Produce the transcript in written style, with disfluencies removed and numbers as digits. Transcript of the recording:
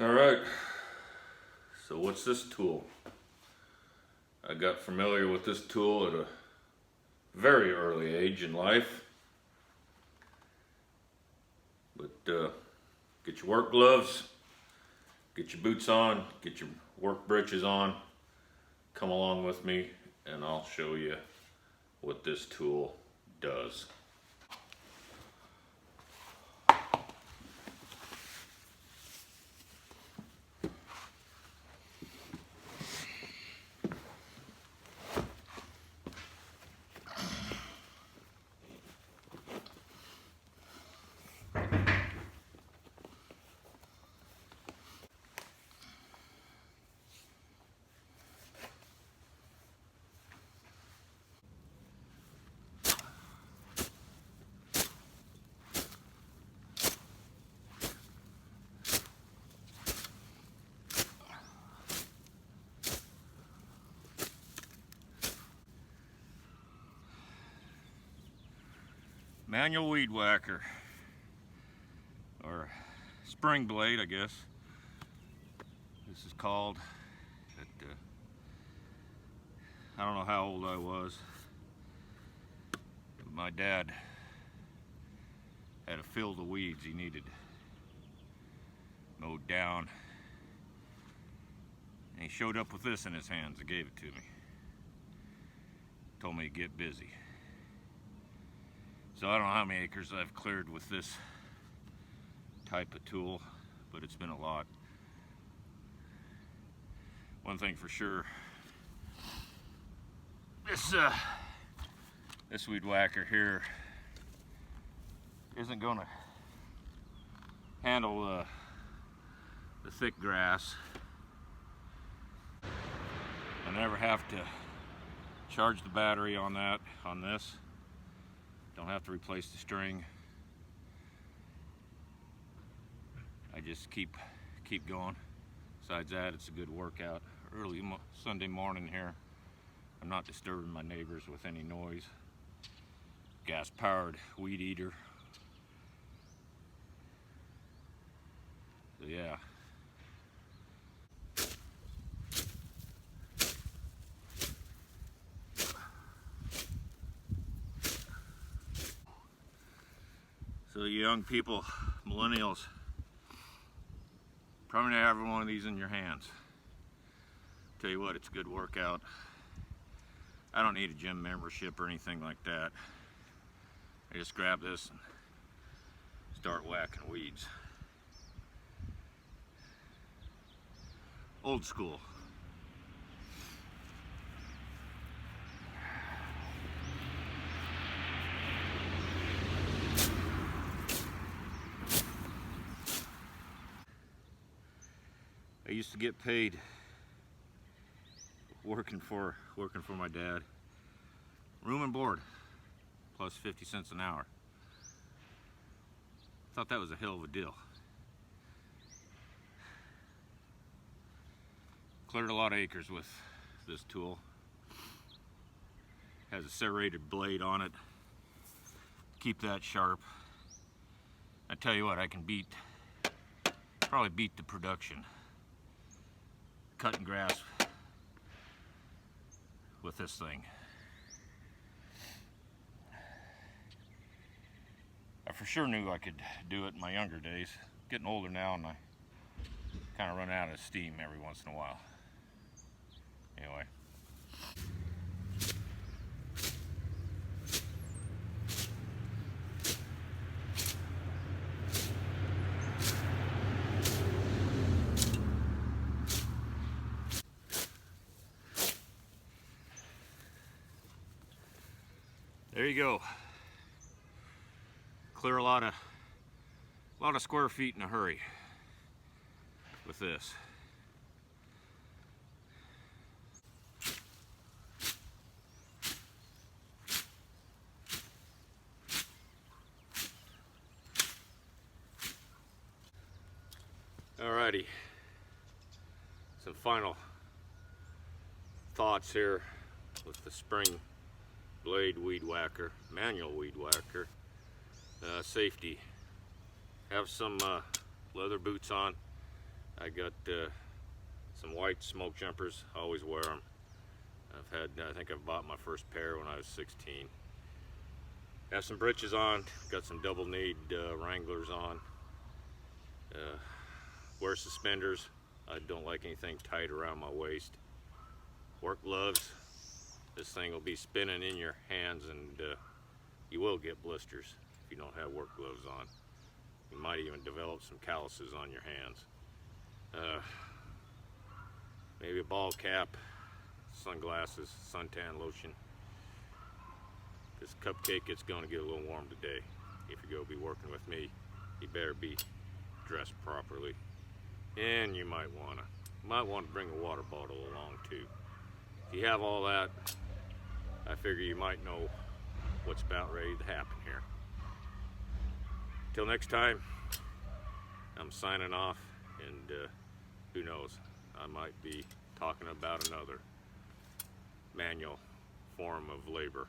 Alright, so what's this tool? I got familiar with this tool at a very early age in life. But get your work gloves, get your boots on, get your work breeches on, come along with me and I'll show you what this tool does. Manual weed whacker, or spring blade, I guess this is called. I don't know how old I was, but my dad had a field of weeds he needed mowed down, and he showed up with this in his hands and gave it to me. Told me to get busy. So I don't know how many acres I've cleared with this type of tool, but it's been a lot. One thing for sure, this weed whacker here isn't gonna handle the thick grass. I never have to charge the battery on this. Don't have to replace the string. I just keep going. Besides that, it's a good workout. Early Sunday morning here. I'm not disturbing my neighbors with any noise. Gas-powered weed eater. So yeah. So you young people, millennials, probably not having one of these in your hands. Tell you what, it's a good workout. I don't need a gym membership or anything like that. I just grab this and start whacking weeds. Old school. I used to get paid working for my dad. Room and board, plus 50 cents an hour. Thought that was a hell of a deal. Cleared a lot of acres with this tool. Has a serrated blade on it. Keep that sharp. I tell you what, I can probably beat the production cutting grass with this thing. I for sure knew I could do it in my younger days. Getting older now and I kind of run out of steam every once in a while. Anyway. There you go. Clear a lot of square feet in a hurry with this. Alrighty. Some final thoughts here with the spring blade weed whacker, manual weed whacker. Safety. Have some leather boots on. I got some white smoke jumpers. I always wear them. I think I bought my first pair when I was 16. Have some breeches on. Got some double-kneed Wranglers on. Wear suspenders. I don't like anything tight around my waist. Work gloves. This thing will be spinning in your hands, and you will get blisters if you don't have work gloves on. You might even develop some calluses on your hands. Maybe a ball cap, sunglasses, suntan lotion. This cupcake, it's going to get a little warm today. If you're going to be working with me, you better be dressed properly. And you might want to bring a water bottle along too. If you have all that, I figure you might know what's about ready to happen here. Till next time, I'm signing off, and who knows, I might be talking about another manual form of labor.